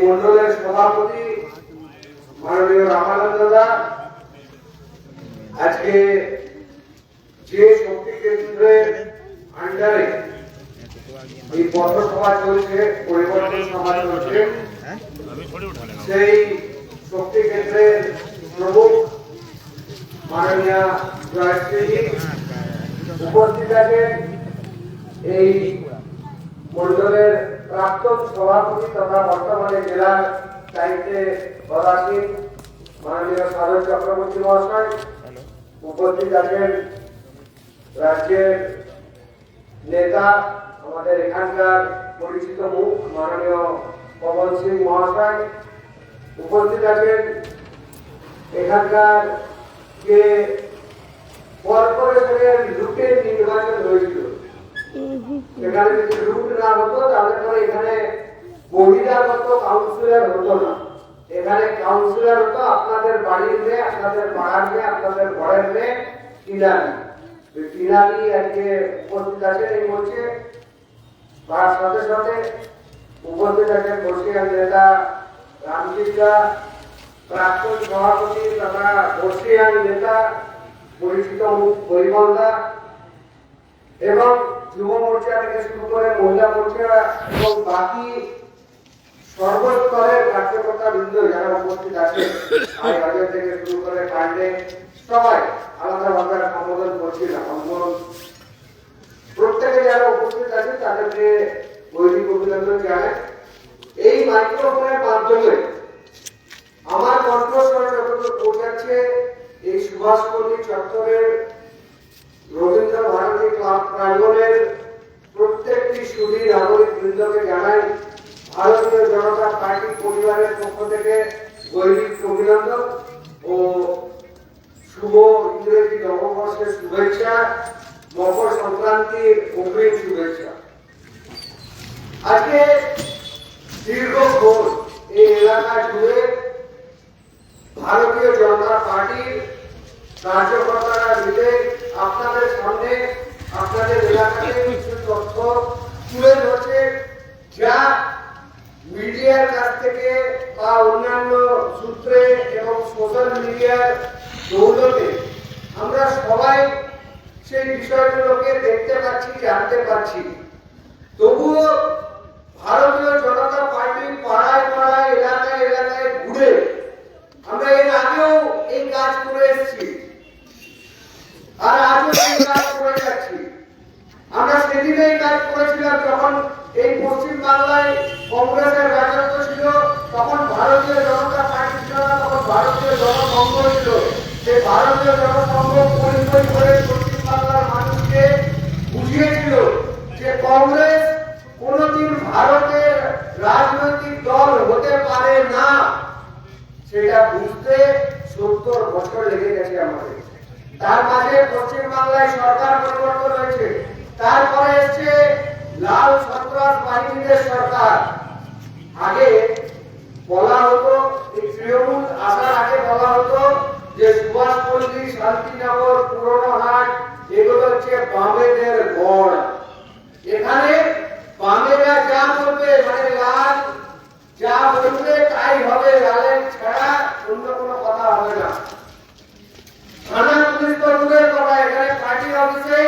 মন্ডলের সভাপতি মাননীয় রামানন্দ দা আজকে যে শক্তি কেন্দ্রের আন্ডারে এই পথসভা চলছে, পরিবর্তন সভা চলছে, সেই শক্তি কেন্দ্রের প্রমুখ মাননীয় জয়শ্রী উপস্থিত আছেন। এই মন্ডলের প্রাক্তন সভাপতি তথা বর্তমানে জেলার দায়িত্বে পদাসীন মাননীয় সাধন চক্রবর্তী মহাশয় উপস্থিত আছেন। রাজ্যের নেতা আমাদের এখানকার পরিচিত মুখ মাননীয় পবন সিং মহাশয় উপস্থিত আছেন। এখানকার যে কর্পোরেশনের লুটের নির্বাচন হয়েছিল, এখানে যদি লুট না হতো তাহলে পরে এখানে বহিরাগত কাউন্সিলর হতো না। এখানে কাউন্সিলর হতো আপনাদের বাড়ির মেয়ে, আপনাদের পাড়ার মেয়ে, আপনাদের ঘরের মেয়ে টিনারি। টিনারি আজকে উপস্থিত আছেন এই মঞ্চে। তার সাথে সাথে উপস্থিত আছেন বর্ষিয়ান নেতা রামকৃষ্ণা, প্রাক্তন সভাপতি তথা বর্ষিয়ান নেতা পরিচিত পরিমলদা এবং যুব মোর্চা থেকে শুরু করে মহিলা মোর্চা এবং বাকি সর্বস্তরের কার্যকর্তা বৃন্দ যারা উপস্থিত আছে, বাজার থেকে শুরু করে কাণ্ডে সবাই আলাদাভাবে সম্বোধন করছিলাম। প্রত্যেকে যারা উপস্থিত আছে তাদেরকে গৈরিক অভিনন্দন জানাই। এই মাইক্রোফোনের মাধ্যমে আমার কণ্ঠস্বর যতটুকু পৌঁছাচ্ছে এই সুভাষপল্লী চত্বরের রবীন্দ্র ভারতী ক্লাব প্রাঙ্গণের প্রত্যেকটি সুধী নাগরিক বৃন্দকে জানাই ভারতীয় জনতা পার্টি পরিবারের পক্ষ থেকে গৈরিক অভিনন্দন ও শুভ ইংরেজি নববর্ষের শুভেচ্ছা, মকর সংক্রান্তির অগ্রিম শুভেচ্ছা। আজকে দীর্ঘক্ষণ এই এলাকা জুড়ে ভারতীয় জনতা পার্টির কার্যকর্তারা মিলে আপনাদের সামনে আপনাদের এলাকাতে কিছু তথ্য তুলে ধরছে, যা মিডিয়ার কাছ থেকে বা অন্যান্য সূত্রে এবং সোশ্যাল মিডিয়ার দৌলতে আমরা সবাই সেই বিষয়গুলোকে দেখতে পাচ্ছি, জানতে পারছি। তবুও ভারতীয় জনতা পার্টি পাড়ায় পাড়ায় এলাকায় এলাকায় ঘুরে আমরা এর আগেও এই কাজ করে এসেছি আর আজও এই কাজ করে যাচ্ছি। আমরা সেদিনে এই কাজ করেছিলাম যখন এই পশ্চিম বাংলায় কংগ্রেসের রাজত্ব ছিল, তখন ভারতীয় জনতা পার্টি ছিল না, তখন ভারতীয় জনসংঘ ছিল। সেই ভারতীয় জনসংঘ পরিচয় করে পশ্চিম বাংলার মানুষকে বুঝিয়েছিল যে কংগ্রেস কোনদিন ভারতের রাজনৈতিক দল হতে পারে না। সেটা বুঝতে 70 বছর লেগে গেছে আমাদের। তার মাঝে পশ্চিম বাংলায় সরকার পরিবর্তন হয়েছে, তারপরে এসছে লাল সন্ত্রাস বাহিনীদের সরকার। আগে বলা হতো, এই তৃণমূল আসার আগে বলা হতো যে সুভাষপল্লী, শান্তিনগর, পুরনো হাট এগুলো হচ্ছে বামেদের গড়। এখানে বামেরা যা বলবে, মানে লাল যা বলবে তাই হবে, লালের ছাড়া অন্য কোনো কথা হবে না। থানা পুলিশ তো দূরের কথা, এখানে পার্টি অফিসে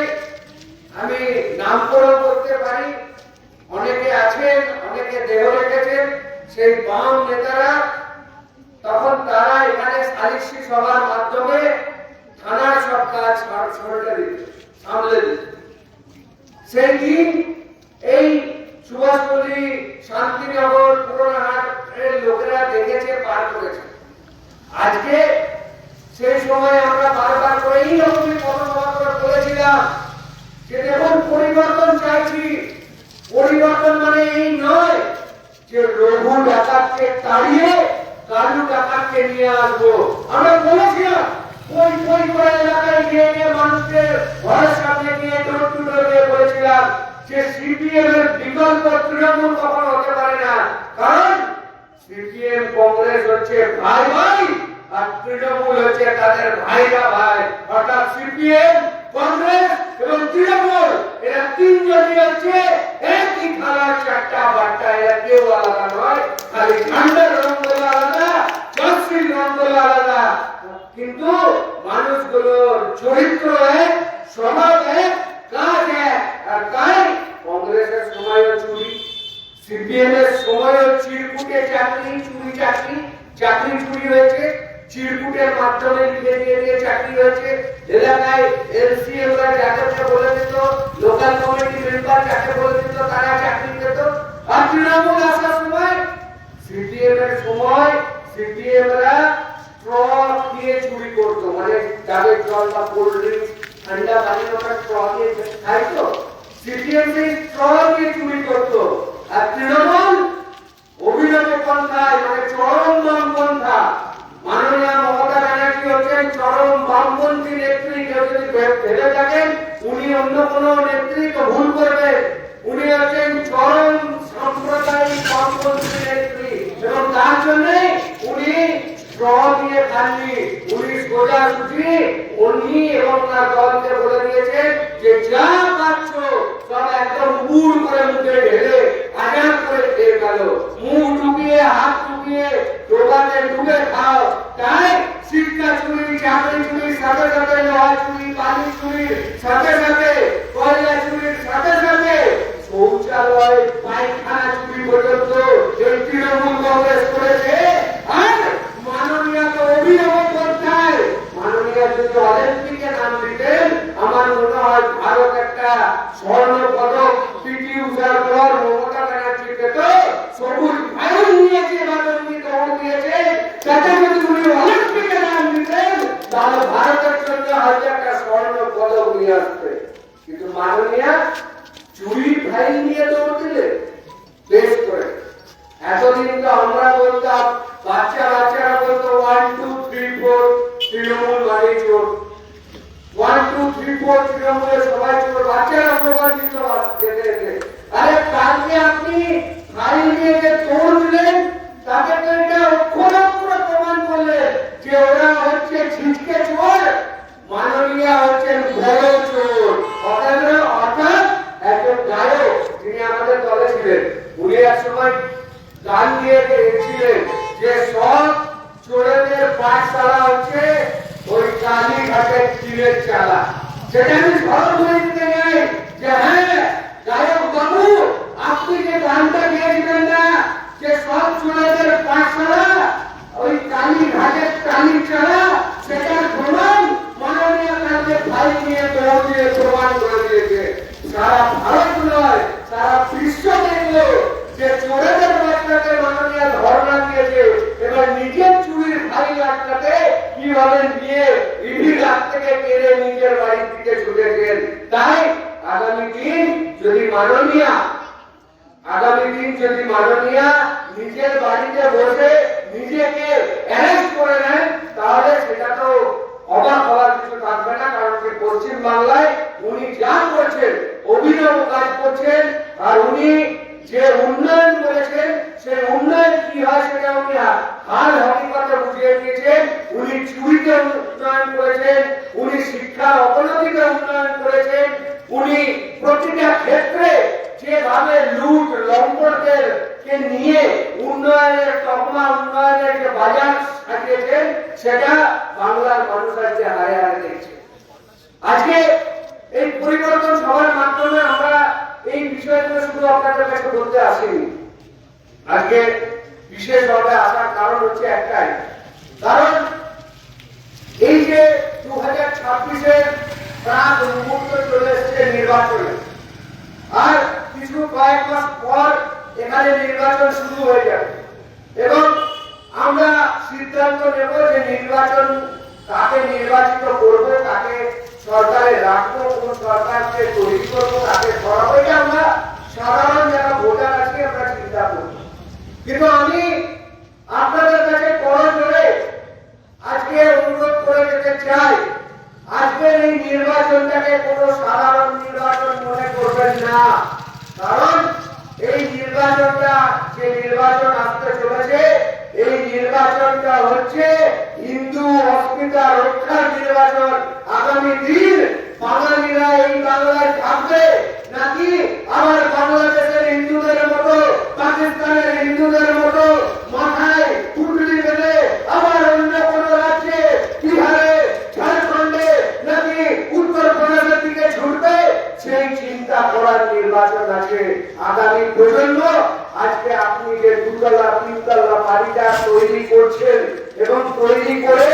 আমি নামকরণ করতে পারি, অনেকে আছেন, অনেকে দেহ রেখেছেন সেই বাম নেতারা। তখন তারা এখানে সালিসি সভার মাধ্যমে থানার সব কাজ সামলে দিত। সেই দিন এই সুভাষপল্লী, শান্তিনগর, পুরোনোহাট এর লোকেরা দেখেছে, পার করেছে। আজকে সেই সময় আমরা বারবার করে এই রকমই পথসভা বলেছিলাম যে দেখুন পরিবর্তন চাইছি। পরিবর্তন মানে এই নয় যে রঘু ডাকাতকে তাড়িয়ে কালু ডাকাতকে নিয়ে আসবো। আমরা বলেছিলাম ওই করে এলাকায় গিয়ে মানুষকে ঘরের সামনে গিয়ে ডোর টু ডোর দিয়ে বলেছিলাম যে সিপিএম এর বিকল্প তৃণমূল কখনো হতে পারে না, কারণ সিপিএম কংগ্রেস হচ্ছে ভাই ভাই আর তৃণমূল হচ্ছে তাদের ভাইরা ভাই। অর্থাৎ সিপিএম, কংগ্রেস এবং তৃণমূল এরা তিনজনই হচ্ছে একই খালার চারটা বাট্টা, এরা কেউ আলাদা নয়, খালি চাকরি চুরি চাকরি চুরি হয়েছে, চিরকুটের মাধ্যমে লিখে দিয়ে চাকরি হয়েছে, এলাকায় এলসিএম যাকে বলে দিত, লোকাল কমিটি মেম্বার যাকে বলে দিত, তারা চাকরি পেত। আর তৃণমূল আসার সময় সিপিএম এর সময় সিপিএমরা স্ট্র দিয়ে চুরি করতো, মানে ডাবের জল বা কোল্ড ড্রিঙ্কস ঠান্ডা পানি ওটা স্ট্র দিয়ে খাইতো, সিপিএম সেই স্ট্র দিয়ে চুরি করতো। আর তৃণমূল অভিনব পন্থায়, মানে চরম বামপন্থা, মাননীয় মমতা ব্যানার্জি হচ্ছেন চরম বামপন্থী নেত্রী। কেউ যদি ভেবে থাকেন উনি অন্য কোন নেত্রী তো ভুল করবেন, উনি হচ্ছেন চরম সাম্প্রদায়িক বামপন্থী নেত্রী। এবং তার জন্য উনি স্ট্র দিয়ে খাননি, উনি সোজাসুজি উনি এবং তার দলকে বলে দিয়েছেন যে যা পাচ্ছ সব একদম উড় করে মুখে ঢেলে আজাদ করে খেয়ে গেল, মুখ ডুবিয়ে হাত ডুবিয়ে ডোবাতে ডুবে খাও। তাই শিক্ষা চুরি, চাকরি চুরির সাথে সাথে লোহা চুরি, পানি চুরির সাথে সাথে কয়লা চুরির সাথে সাথে শৌচালয় পায়খানা চুরি পর্যন্ত এই তৃণমূল কংগ্রেস করেছে। আর মাননীয় তো অভিনব পন্থায়, মাননীয় যদি অলিম্পিকে নাম দিতেন আমার মনে হয় ভারত একটা স্বর্ণ পদক পিটি উষার পর মমতা ব্যানার্জি পেত। সবুজ ভাইও নিয়েছে, বাদলকে দৌড় দিয়েছে, তাতে যদি উনি অলিম্পিকে নাম দিতেন তাহলে ভারতের জন্য হয়তো একটা স্বর্ণ পদক নিয়ে আসবে। কিন্তু মাননীয় চুরি ভাই নিয়ে দৌড় দিলে বেশ করে। এতদিন তো আমরা বলতাম, বাচ্চারা বলতো 1 2 3 4 তৃণমূল মানে চোর, 1 2 3 4 তৃণমূলে সবাই চোর, বাচ্চারা প্রমাণ দিত যেতে। আরে কালকে আপনি ফাইল নিয়ে যে দৌড় দিলেন তাকে তো এটা অক্ষর অক্ষর প্রমাণ করলেন যে ওরা হচ্ছে ছিটকে চোর, মাননীয় হচ্ছেন বড় চোর। অর্থাৎ একজন গায়ক যিনি আমাদের দলে ছিলেন, উনি এক সময় গান দিয়ে গেছিলেন যে সব চোরেদের পাঠশালা হচ্ছে ওই কালীঘাটের টিনের চালা। সেটা আমি স্মরণ করে দিতে চাই যে হ্যাঁ গায়ক বাবু, আপনি যে গানটা গিয়েছিলেন না যে সব চোরেদের পাঠশালা ওই কালীঘাটের টালির চালা, সেটার প্রমাণ মাননীয় কালকে ভাই নিয়ে দৌড় দিয়ে প্রমাণ করে দিয়েছে। সারা ভারত নয় সারা বিশ্ব দেখলো যে চোরেদের বাচ্চাকে মাননীয় ধর্ণা দিয়েছে, এবার নিজের চুরির ফাইল আটকাতে কিভাবে নিয়ে ইডি রাত থেকে কেড়ে নিজের বাড়ির দিকে ছুটেছেন। তাই আগামী দিন যদি মাননীয় নিজের বাড়িতে বসে নিজেকে অ্যারেস্ট করে নেন তাহলে সেটা তো অবাক হওয়ার কিছু থাকবে না। কারণ কি পশ্চিম বাংলায় উনি যা করছেন অভিনব কাজ করছেন, আর উনি যে উন্নয়ন করেছেন সেই উন্নয়ন কি হয় সেটা উনি হাল হকিকতে বুঝিয়ে দিয়েছেন। উনি চুরিতে উন্নয়ন করেছেন, উনি শিক্ষার অবনতিতে উন্নয়ন করেছেন, উনি প্রতিটা ক্ষেত্রে যেভাবে লুট লম্পটদের কে নিয়ে উন্নয়নের তকমা, উন্নয়নের যে বাজার সাজিয়েছেন সেটা বাংলার মানুষ আজকে হারে হারে দেখছে। আজকে এই পরিবর্তন সভার মাধ্যমে আমরা এই বিষয়গুলো শুধু আপনাদের কাছে বলতে আসিনি। আজকে বিশেষভাবে আসার কারণ হচ্ছে একটাই, কারণ এই যে 2026-এর প্রাক মুহূর্ত চলে এসেছে নির্বাচনে, আর কিছু কয়েক মাস পর এখানে নির্বাচন শুরু হয়ে যাবে এবং আমরা সিদ্ধান্ত নেব যে নির্বাচন কাকে নির্বাচিত করব, কাকে সরকারে রাখবো, কোন সরকারকে তৈরি করবো, কাকে সরাবো, এটা আমরা সাধারণ যারা ভোটার আছি আমরা চিন্তা করব। কিন্তু আমি আপনাদের কাছে করজোড়ে আজকে অনুরোধ করে যেতে চাই, আজকের এই নির্বাচনটাকে কোনো সাধারণ নির্বাচন মনে করবেন না। কারণ এই নির্বাচনটা যে নির্বাচন আসতে চলেছে এই নির্বাচনটা হচ্ছে হিন্দু অস্মিতা রক্ষার নির্বাচন। আগামী দিন বাঙালিরা এই বাংলায় থাকবে নাকি আবার বাংলাদেশের হিন্দুদের মতো, পাকিস্তানের হিন্দুদের মতো মাথায় পুটলি বেঁধে আবার অন্য কোন রাজ্যে, বিহারে, ঝাড়খণ্ডে নাকি উত্তরপ্রদেশের দিকে ছুটবে, সেই চিন্তা করার নির্বাচন আছে। আগামী প্রজন্ম আজকে আপনি যে 2 তলা 3 তলা দুতলা বাড়িটা তৈরি করছেন এবং তৈরি করে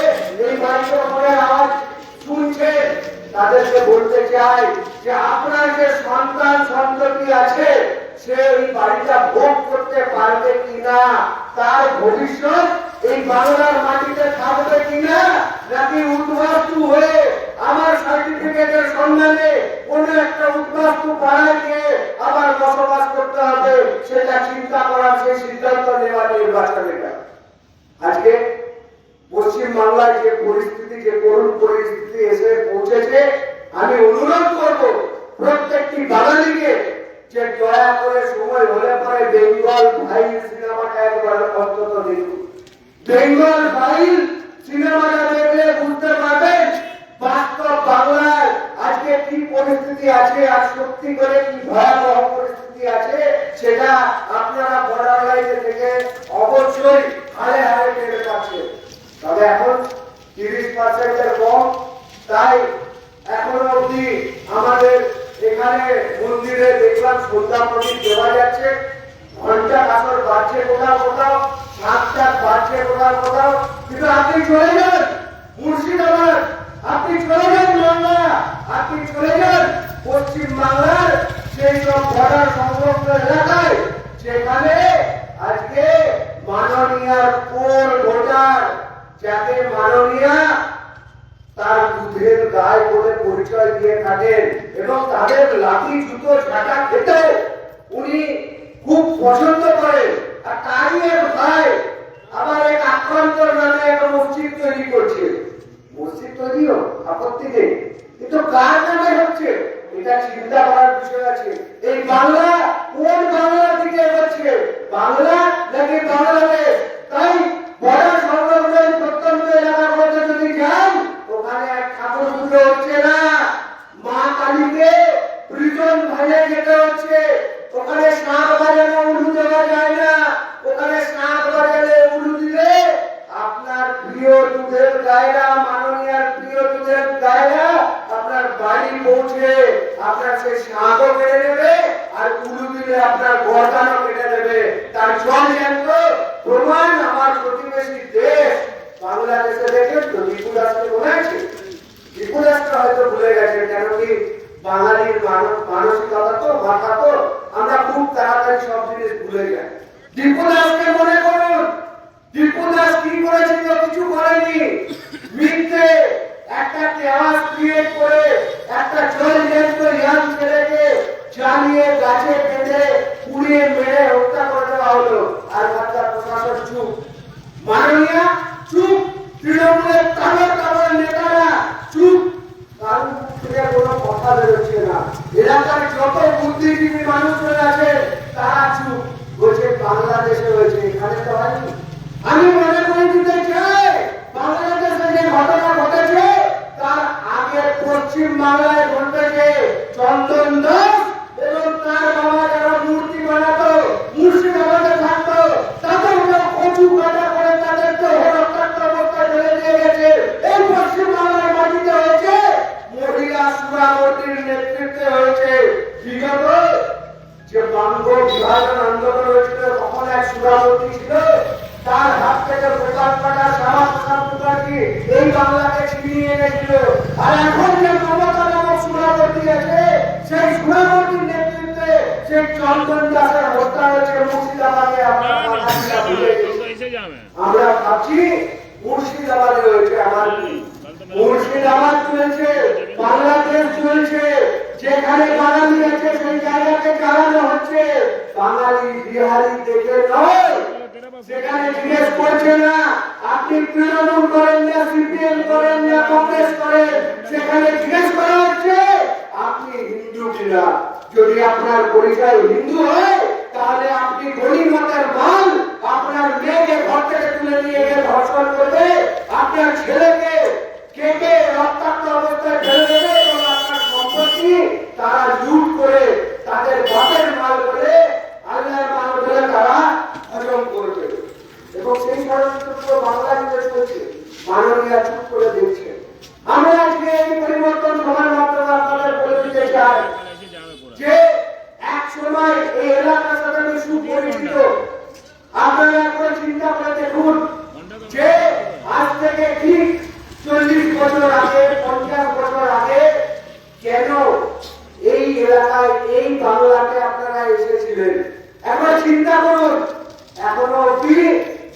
এই বাড়িটা করে আজ শুনছেন, তাদেরকে বলতে চাই যে আপনার যে সন্তান সন্ততি আছে সে এই বাড়িটা ভোগ করতে পারবে কিনা, তার ভবিষ্যৎ এই বাংলার মাটিতে থাকবে কিনা, নাকি উদ্বাস্তু হয়ে আমার সার্টিফিকেটের সন্ধানে কোন একটা উদ্বাস্তু পাড়ায় গিয়ে আবার বসবাস করতে হবে, সেটা চিন্তা করার, সেই সিদ্ধান্ত নেওয়ার নির্বাচনেটা। আজকে পশ্চিম বাংলায় যে পরিস্থিতি, যে করুণ পরিস্থিতি এসে পৌঁছেছে, আমি অনুরোধ করব প্রত্যেকটি বাঙালিকে যে দয়া করে সময় হলে পরে বেঙ্গল ফাইল সিনেমাটা একবার অন্তত দেখুন। বেঙ্গল ফাইল সিনেমাটা দেখলে বুঝতে পারবেন বাস্তব বাংলার আজকে কি পরিস্থিতি আছে, আর সত্যি করে কি ভয়াবহ পরিস্থিতি আছে, সেটা আপনারা বর্ডার লাইনে থেকে অবশ্যই হারে হারে টের পাচ্ছেন। তবে এখন 30% কম, তাই এখনো অবধি আমাদের এখানে মন্দিরে দেখলাম সন্ধ্যা প্রদীপ দেওয়া যাচ্ছে, ঘন্টা কাসর বাজছে কোথাও কোথাও, সাতটা বাজছে কোথাও কোথাও, কিন্তু আপনি চলে যান মুর্শিদাবাদ, আপনি চলে যান বাংলা, আপনি চলে যান পশ্চিম বাংলার সেই সব বর্ডার সংলগ্ন এলাকায়, সেখানে আজকে মাননীয়ার কোর ভোটার, যাকে মাননীয়া তার দুধের গায়ে বলে পরিচয় দিয়ে থাকেন এবং তাদের লাঠি জুতো ঝাঁটা খেতে উনি খুব পছন্দ করেন। আর তারই এক ভাই আবার এক আক্রান্ত নামে একটা মসজিদ তৈরি করছে। মসজিদ তৈরিও আপত্তি নেই, কিন্তু কার নামে হচ্ছে এটা চিন্তা করার বিষয় আছে। এই বাংলা কোন বাংলার দিকে এগোচ্ছে, বাংলা নাকি বাংলাদেশ? তাই বর্ডার সংলগ্ন প্রত্যন্ত এলাকাগুলোতে যদি যান, ওখানে এক ঠাকুর পুজো হচ্ছে না, মা কালীকে প্রিজন ভাইয়ে যেতে হচ্ছে, ওখানে শাঁখ বাজানো উলু দেওয়া যায় না, ওখানে শাঁখ বাজালে উলু দিলে আপনার প্রিয় দুধের গায়েরা, মাননীয়ার প্রিয় দুধের গায়েরা আপনার বাড়ি পৌঁছে আপনার সেই শাঁখও কেড়ে নেবে, আর উলু দিলে আপনার গর্দানও কেটে নেবে। তার জলজ্যান্ত প্রমাণ আমার প্রতিবেশী দেশ বাংলাদেশে দেখেন তো। দীপু দাসকে মনে আছে? দীপু দাসটা হয়তো ভুলে গেছেন, কেন কি বাঙালির মানসিকতা তো, মাথা তো, আমরা খুব তাড়াতাড়ি সব জিনিস ভুলে যাই। দীপু দাসকে মনে করুন, দীপু দাস কি করেছিল? কিছু করেনি। মিথ্যে একটা কেওয়াস ক্রিয়েট করে একটা জলজ্যান্ত ইয়াং ছেলেকে জ্বালিয়ে গাছে বেঁধে পুড়িয়ে মেরে হত্যা করে দেওয়া হলো, আর বাচ্চা প্রশাসন চুপ, মাননীয়া চুপ, তৃণমূলের তাগর তাগর নেতারা চুপ, কারণ থেকে কোনো কথা বেরোচ্ছে না। এলাকার যত বুদ্ধিজীবী মানুষরা আছে তারা চুপ, বলছে বাংলাদেশে হয়েছে, এখানে তো হয়নি। আমি মনে করে দিতে চাই, বাংলাদেশে যে ঘটনা ঘটেছে তার আগে পশ্চিম বাংলায় ঘটেছে। চন্দন দাস এবং তার বাবা যারা মূর্তি বানাতো, মুর্শিদাবাদে থাকতো, তাদেরকে কচু কাটা করে তাদেরকে হরক্তাক্ত অবস্থায় ফেলে দিয়ে গেছে। এই পশ্চিম বাংলার মাটিতে হয়েছে, মহিলা সুরাবতীর নেতৃত্বে হয়েছে। বিগত যে বঙ্গ বিভাজন আন্দোলন হয়েছিল, তখন এক সুরাবতী ছিল, তার হাত থেকে প্রকাশ পাটা শ্যামা প্রসাদ মুখার্জি এই বাংলাকে ছিনিয়ে এনেছিল। আর এখন যে মমতা নামক সুরাবতী আছে, সেই সুরাবতীর নেতৃত্বে সেই চন্দন দাসের হত্যা হয়েছে মুর্শিদাবাদে। আমরা ভাবছি মুর্শিদাবাদে হয়েছে, আমার মুর্শিদাবাদ চলেছে, বাংলাদেশ চলছে, যেখানে বাঙালি আছে সেই জায়গাকে চালানো হচ্ছে। বাঙালি বিহারি দেখে নয়, সেখানে জিজ্ঞেস করছে না আপনি তৃণমূল করেন না, সিপিএম করেন না, কংগ্রেস করেন, সেখানে জিজ্ঞেস করা হচ্ছে আপনি হিন্দু কিনা। যদি আপনার পরিচয় হিন্দু হয়, তাহলে আপনি গরিমতের মাল, আপনার মেয়েকে ঘর থেকে তুলে নিয়ে গিয়ে ধর্ষণ করবে, আপনার ছেলেকে কেটে রক্তাক্ত অবস্থায় ফেলে দেবে এবং আপনার সম্পত্তি তারা লুট করে তাদের বাপের মাল করে, আল্লাহর মাল বলে তারা হজম করবে। এবং সেই ষড়যন্ত্র বাংলা জুড়ে চলছে, মাননীয়া চুপ করে দেখছে। আমরা আজকে এই পরিবর্তন সবার মাধ্যমে আপনাদের বলে দিতে চাই যে এক সময় এই এলাকার সাথে আমি সুপরিচিত। আপনারা একবার চিন্তা করে দেখুন যে আজ থেকে ঠিক 40 বছর আগে 50 বছর আগে কেন এই এলাকায় এই বাংলাতে আপনারা এসেছিলেন। একবার চিন্তা করুন, এখনো কি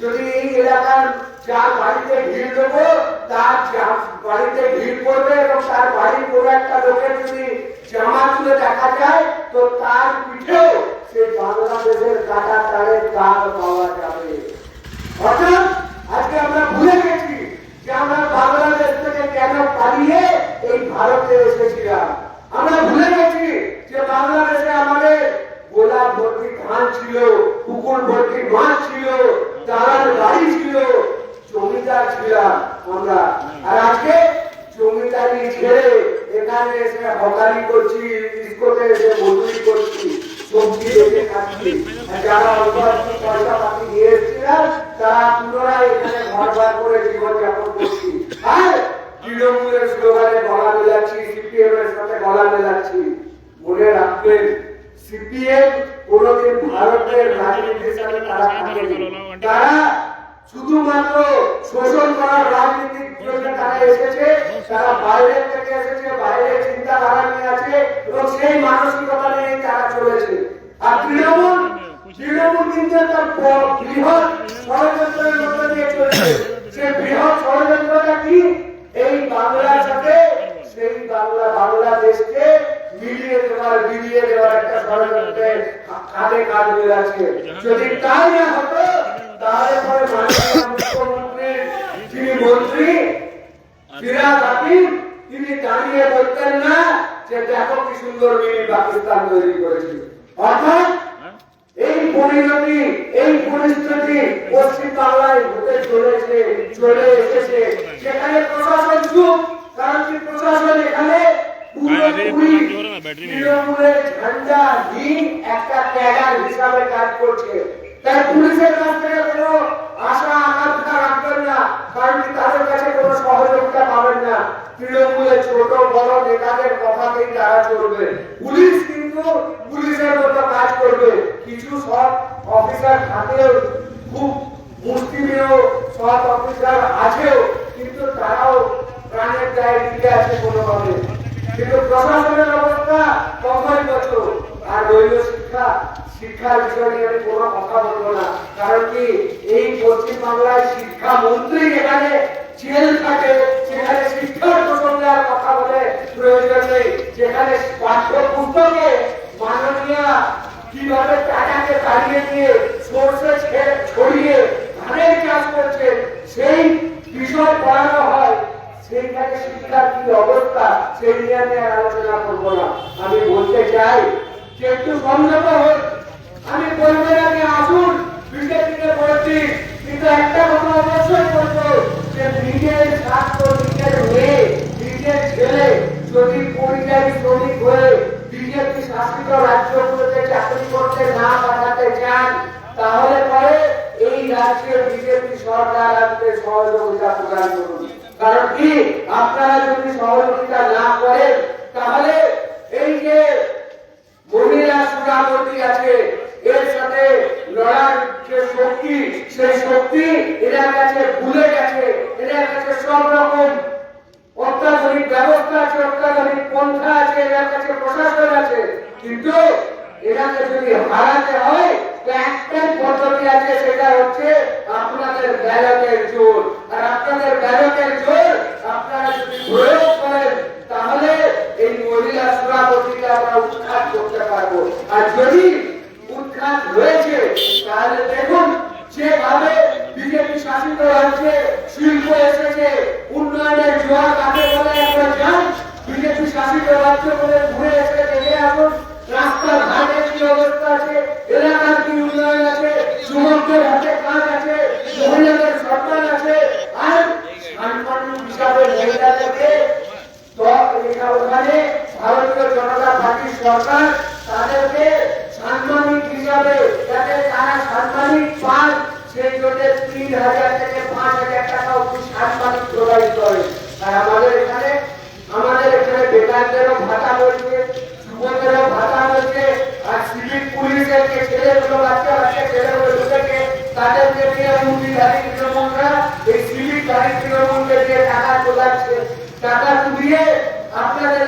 যদি এই এলাকার যার বাড়িতে ভিড় দেবো তার বাড়িতে ভিড় করবে এবং তার বাড়ির কোনো একটা লোকের যদি জামা তুলে দেখা যায় তো তার পিঠেও সেই বাংলাদেশের কাটা তারের দাগ পাওয়া যাবে। অর্থাৎ আজকে আমরা ভুলে গেছি যে আমরা বাংলাদেশ থেকে কেন পালিয়ে এই ভারতে এসেছিলাম। আমরা ভুলে গেছি যে বাংলাদেশে আমাদের গোলা ভর্তি ধান ছিল, পুকুর ভর্তি মাছ ছিল, দালাল বাড়ি ছিল, জমিদার ছিলাম আমরা। আর আজকে জমিদারি ছেড়ে এখানে এসে হকারি করছি, ইস্কোতে এসে মজুরি করছি, সবজি বেঁচে খাচ্ছি। যারা অল্প একটু পয়সা পাতি নিয়ে এসেছিলাম তারা পুনরায় এখানে ঘর বার করে জীবনযাপন করছি। আর তৃণমূলের স্লোগানে গলা মেলাচ্ছি, সিপিএম এর সাথে গলা মেলাচ্ছি। মনে রাখবেন, সিপিএম কোনদিন ভারতের রাজনীতির সাথে তারা থাকেনি। তারা শুধুমাত্র শোষণ করার রাজনীতির জন্য তারা এসেছে। তারা বাইরের থেকে এসেছে, বাইরের চিন্তাধারা নিয়ে আছে এবং সেই মানসিকতা নিয়ে তারা চলেছে। আর তৃণমূল কিন্তু তার বৃহৎ ষড়যন্ত্রের মধ্যে দিয়ে চলেছে। সে বৃহৎ ষড়যন্ত্রটা কি? এই বাংলার সাথে সেই বাংলাদেশকে মিলিয়ে দেওয়ার একটা ষড়যন্ত্রে কাঁধে কাঁধ মিলাচ্ছে। যদি তাই না হতো তাহলে পরে মাননীয় মুখ্যমন্ত্রীর যিনি মন্ত্রী ফিরহাদ হাকিম তিনি দাঁড়িয়ে বলতেন না যে দেখো কি সুন্দর মিনি পাকিস্তান তৈরি করেছি। অর্থাৎ এই পরিণতি, এই পরিস্থিতি পশ্চিম বাংলায় হতে চলে এসেছে। সেখানে প্রশাসন চুপ, কারণ কি প্রশাসন এখানে তৃণমূলের ঝান্ডাহীন একটা ক্যাডার হিসাবে কাজ করছে। তাই পুলিশের কাছ থেকে কোনো আশা আকাঙ্ক্ষা রাখবেন না, কারণ কি তাদের কাছে কোনো সহযোগিতা পাবেন না। তৃণমূলের ছোট বড় নেতাদের কথাতেই তারা চলবে। পুলিশ কিন্তু পুলিশের মতো কাজ করবে। কিছু সৎ অফিসার থাকেও, খুব মুষ্টিমেয় সৎ অফিসার আছেও, কিন্তু তারাও প্রাণের দায়ে টিকে আছে কোনোভাবে। কিন্তু প্রশাসনের অবস্থা কখনই বছর। আর রইল শিক্ষার বিষয় নিয়ে আমি কোনো কথা বলবো না, কারণ কি এই পশ্চিম বাংলায় শিক্ষামন্ত্রী এখানে জেল থাকে, সেখানে শিক্ষার প্রসঙ্গে আর কথা বলে প্রয়োজন নেই। যেখানে পাঠ্য পুস্তকে মাননীয় কিভাবে টাকাকে তাড়িয়ে দিয়ে সর্ষে ছড়িয়ে ধানের চাষ করছে সেই বিষয় পড়ানো হয়, সেইখানে শিক্ষার কি অবস্থা সেই নিয়ে আমি আলোচনা করবো না। আমি বলতে চাই যে একটু সংযত হোক। আমি বলবেন আগে আসুন বিজেপিকে বলছি, কিন্তু একটা কথা অবশ্যই বলবো যে নিজের ছাত্র, নিজের মেয়ে, নিজের ছেলে যদি পরিযায়ী শ্রমিক হয়ে বিজেপি শাসিত রাজ্যগুলোতে চাকরি করতে না পাঠাতে চান তাহলে পরে এই রাজ্যে বিজেপি সরকার আনতে সহযোগিতা প্রদান করুন। কারণ কি আপনারা যদি সহযোগিতা না করেন তাহলে এই যে মহিলা সুরাবতী আছে এর সাথে লড়ার যে শক্তি, সেই শক্তি এদের কাছে ভুলে গেছে। এদের কাছে সব রকম অত্যাধুনিক ব্যবস্থা আছে, অত্যাধুনিক পন্থা আছে, এদের কাছে প্রশাসন আছে, কিন্তু এটাকে যদি হারাতে হয় তো একটাই পদ্ধতি আছে, সেটা হচ্ছে আপনাদের ব্যালটের জোর। আর আপনাদের ব্যালটের জোর আপনারা যদি প্রয়োগ করেন তাহলে এই মহিলা সভাপতিকে আমরা উৎখাত করতে পারবো। আর যদি উৎখাত হয়েছে তাহলে দেখুন যেভাবে বিজেপি শাসিত রাজ্যে শিল্প এসেছে, উন্নয়নের জোয়ার কাকে বলে আমরা জান, বিজেপি শাসিত রাজ্য বলে ঘুরে এসে দেখে আসুন রাস্তাঘাটের কি অবস্থা আছে, এলাকার কি উন্নয়ন আছে, যুবকদের হাতে কাজ আছে, মহিলাদের সরকার আছে। আর সাংবাদিক হিসাবে মহিলাদেরকে ওখানে ভারতীয় জনতা পার্টির সরকার তাদেরকে সাংবাদিক হিসাবে যাতে তারা সাংবাদিক পান সেই জন্য 3000 থেকে 5000 টাকা অব্দি সাংবাদিক প্রোভাইড করে। আর আমাদের এখানে বেকারদেরও ভাতা রয়েছে, যুবকেরও ভাতা রয়েছে। আর সিভিক পুলিশের যে ছেলেগুলো বাচ্চা ছেলেগুলো ঢুকেছে তাদেরকে দিয়ে মুরগিধারী তৃণমূলরা এই সিভিকধারী তৃণমূলকে দিয়ে টাকা তোলাচ্ছে, টাকা তুলিয়ে আপনাদের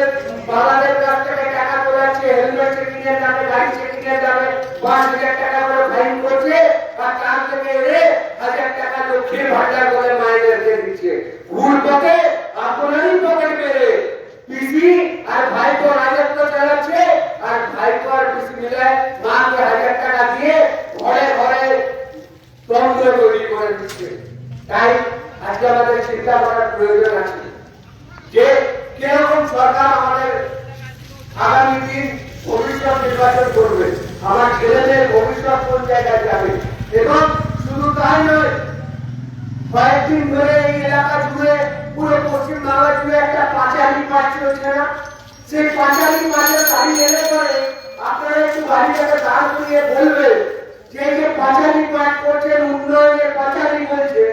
বাবাদের কাছ থেকে টাকা তোলাচ্ছে, হেলমেট চেকিংয়ের নামে, গাড়ি চেকিংয়ের নামে ৫,০০০ টাকা করে ফাইন করছে, আর তার থেকে এনে ১,০০০ টাকা লক্ষ্মীর ভান্ডার বলে মায়েদেরকে দিচ্ছে। ভুল পথে আপনারই পকেট মেরে পিসি আর ভাইপো রাজত্ব চালাচ্ছে, আর ভাইপো আর পিসি মিলে মাকে ১,০০০ টাকা দিয়ে ঘরে ঘরে দ্বন্দ্ব তৈরি করে দিচ্ছে। তাই আজকে আমাদের চিন্তা করার প্রয়োজন আছে যে কিরকম সরকার আমাদের আগামী দিন ভবিষ্যৎ নির্বাচন করবে, আমার ছেলেদের ভবিষ্যৎ কোন জায়গায় যাবে। এবং শুধু তাই নয়, কয়েকদিন ধরে এই এলাকা জুড়ে পুরো পশ্চিম বাংলা জুড়ে একটা পাঁচালি পাঠ চলছে না? সেই পাঁচালি পাঠের গাড়ি এলে পরে আপনারা একটু গাড়িটাকে দাঁড় করিয়ে বলবেন যে যে পাঁচালি পাঠ করছেন, উন্নয়নের পাঁচালি বলছে,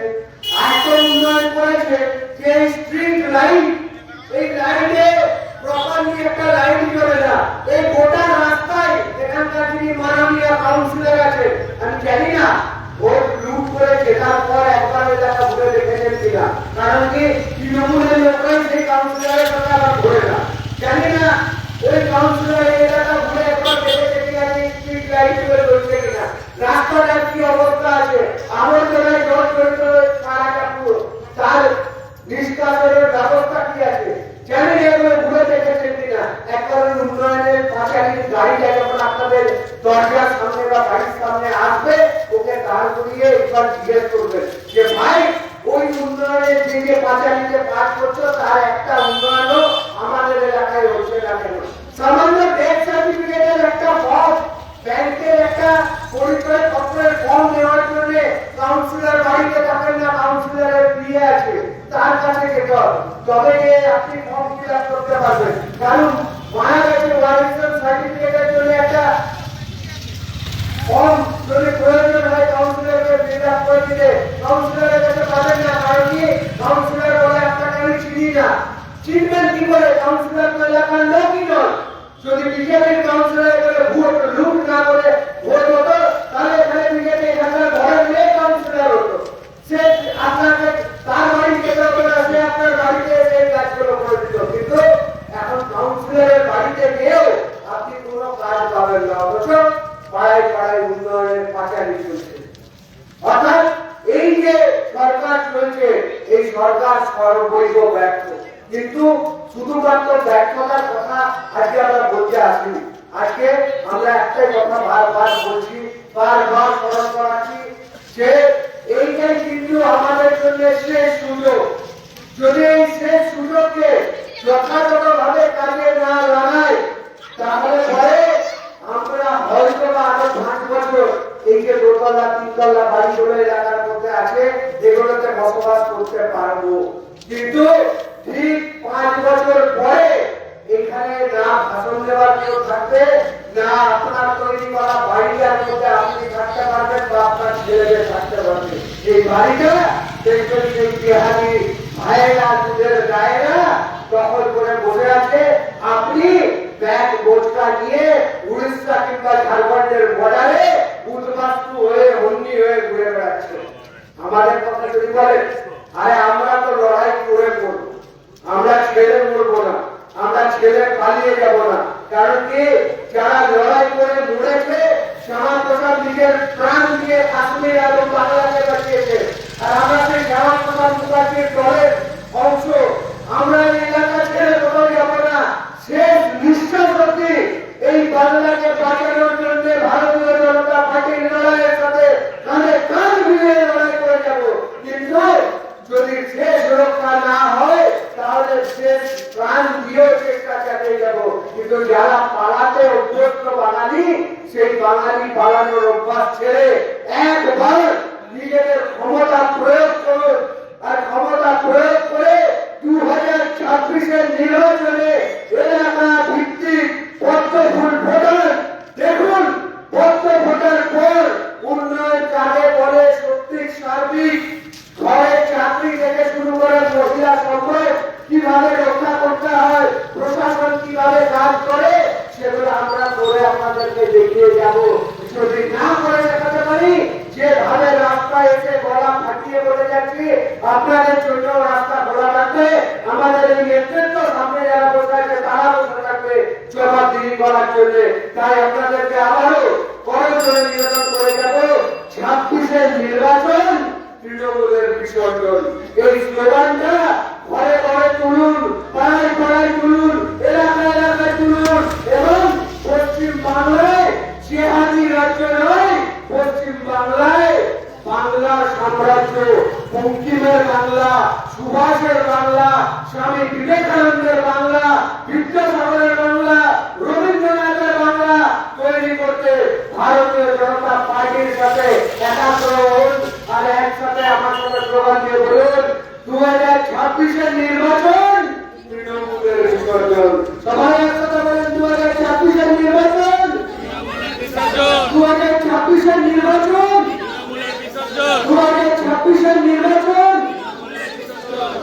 এত উন্নয়ন করেছে যে স্ট্রিট লাইট, এই লাইটে প্রপারলি একটা লাইট চলে না, এই গোটা রাস্তায় এখানকার যিনি মাননীয় কাউন্সিলর আছে, আমি জানি না ভোট লুট করে জেতার পর একবার এলাকা ঘুরে দেখেছেন কিনা, কারণ কি তৃণমূলের লোকরাই সেই কাউন্সিলরের কথা আবার ঘুরে না, জানি না ওই কাউন্সিলর এই এলাকা ঘুরে একবার দেখেছে কিনা যে স্ট্রিট লাইট চলে চলছে কিনা, রাস্তাটার কি অবস্থা আছে, আবর্জনায় জল জড়িত সারাটা পুরো, তার নিষ্কাশনের ব্যবস্থা কি আছে, জানি না এগুলো ঘুরে দেখেছেন কিনা। একবার উন্নয়নের পাঁচালি গাড়িটা যখন আপনাদের দরজার সামনে বা বাড়ির সামনে আসবে, ওকে দাঁড় করিয়ে একবার জিজ্ঞেস করবেন যে ভাই ওই উন্নয়নের যে যে পাঁচালিতে কাজ করছো তার একটা উন্নয়নও আমাদের এলাকায় হচ্ছে না কেন। সামান্য ডেথ সার্টিফিকেটের একটা ফর্ম, ব্যাংকের একটা পরিচয় পত্রের ফর্ম নেওয়ার জন্য কাউন্সিলর বাড়িতে থাকেন না, কাউন্সিলরের বিয়ে আছে, তার কাছে যেতে হবে, তবে গিয়ে আপনি ফর্ম ফিল আপ করতে পারবেন। কারণ মারা গেছে ওয়ারিশন সার্টিফিকেটের জন্য একটা ফর্ম যদি প্রয়োজন হয় কাউন্সিলরকে ফিল আপ করে দিলে কাউন্সিলরের কাছে পাবেন না, কারণ কি কাউন্সিলর বলে আপনাকে আমি চিনি না। চিনবেন কি করে? কাউন্সিলর তো এলাকার লোকই নয়। যদি বিজেপির কাউন্সিলর করে ভোট লুট না করে ভোট হতো, তাহলে এখানে বিজেপি এখানকার ঘরের মেয়ে কাউন্সিলর হতো, সে আপনাকে তার বাড়ি যেতে হবে না, সে আপনার বাড়িতে এসে কাজগুলো করে দিত। কিন্তু এখন কাউন্সিলরের বাড়িতে গিয়েও আপনি কোনো কাজ পাবেন না, অথচ পাড়ায় পাড়ায় উন্নয়নের পাঁচালি চলছে। অর্থাৎ এই যে সরকার চলছে, এই সরকার সর্বৈব ব্যর্থ। কিন্তু শুধুমাত্র ব্যর্থতার কথা আজকে আমরা বলতে আসিনি, আজকে আমরা একটাই কথা বারবার বলছি, বারবার স্মরণ করাচ্ছি যে এইটাই কিন্তু আমাদের জন্য শেষ সুযোগ। যদি এই শেষ সুযোগকে যথাযথভাবে কাজে না লাগাই, তাহলে পরে আমরা হয়তো আরো 5 বছর এই যে দোতলা 3তলা বাড়িগুলো এলাকার মধ্যে আছে এগুলোতে বসবাস করতে পারবো, কিন্তু ঠিক 5 বছর পরে এখানে না ভাষণ দেওয়ার কেউ থাকবে, না আপনার তৈরি করা বাড়িটার মধ্যে আপনি থাকতে পারবেন বা আপনার ছেলেদের থাকতে পারবে। এই বাড়িটা দেখবেন সেই বিহারি ভাইয়েরা দুধের গায়েরা দখল করে বসে আছে, আপনি ব্যাগ বোঝকা নিয়ে উড়িষ্যা কিংবা ঝাড়খণ্ডের বর্ডারে উদ্বাস্তু হয়ে হন্যি হয়ে ঘুরে বেড়াচ্ছে। আমাদের কথা যদি বলেন, আরে আমরা তো লড়াই করে করবো, আমরা ছেলে মরবো না, আমরা ছেলে পালিয়ে যাব না, কারণ কি যারা লড়াই করে মরেছে শ্যামাপ্রসাদ নিজের প্রাণ দিয়ে কাশ্মীর এবং বাংলাকে বাঁচিয়েছে, আর আমরা সেই শ্যামাপ্রসাদ মুখার্জির দলের অংশ, আমরা এই এলাকা ছেড়ে কোথাও যাব না। শেষ নিঃশ্বাস অবধি এই বাংলাকে বাঁচানোর জন্য ভারতীয় জনতা পার্টির লড়াইয়ের সাথে কাঁধে কাঁধ মিলিয়ে লড়াই করে যাব। কিন্তু যদি শেষ রক্ষা না হয় তাহলে শেষ প্রাণ দিয়েও চেষ্টা চালিয়ে যাব। কিন্তু যারা পালাতে অভ্যস্ত বাঙালি, সেই বাঙালি পালানোর অভ্যাস ছেড়ে একবার নিজেদের ক্ষমতা প্রয়োগ করুন, আর ক্ষমতা প্রয়োগ করে 2026-এর নির্বাচনে এলাকা ভিত্তিক পদ্মফুল ভোটার দেখুন, পদ্ম ভোটার পর উন্নয়ন কাকে বলে, সত্যি সার্বিক ঘরে চাকরি থেকে শুরু করে মহিলা সম্পদ কিভাবে রক্ষা করতে হয়, প্রশাসন কিভাবে কাজ করে, সেগুলো আমরা করে আপনাদেরকে দেখিয়ে যাব। যদি না করে দেখাতে পারি, যেভাবে আপনাদের জন্য রাস্তা খোলা থাকবে। আমাদের এই নেতৃত্ব সামনে যারা বসে আছে তারা বসে থাকবে জবাবদিহি করার জন্য। তাই আপনাদেরকে আবারও করণ করে নিবেদন করে যাব, 26-এর নির্বাচন তৃণমূলের বিসর্জন। এই স্লোগানটা ঘরে ঘরে তুলুন, পাড়ায় পাড়ায় তুলুন, এলাকায় এলাকায় তুলুন এবং পশ্চিম বাংলায় জেহাদি রাজ্য নয়, পশ্চিম বাংলায় বাংলার সাম্রাজ্য, বঙ্কিমের বাংলা, সুভাষের বাংলা, স্বামী বিবেকানন্দের বাংলা, বিদ্যাসাগরের বাংলা, রবীন্দ্রনাথের বাংলা তৈরি করতে ভারতীয় জনতা পার্টির সাথে একাত্র হন। আর একসাথে আমার সাথে স্লোগান দিয়ে বলুন, 2026-এর নির্বাচন তৃণমূলের বিসর্জন। সবাই একসাথে বলেন, 2026-এর নির্বাচন, 2026-এর নির্বাচন, 2026-এর নির্বাচন।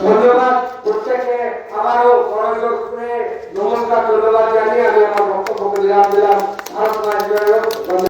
ধন্যবাদ প্রত্যেককে আবারও মনোযোগ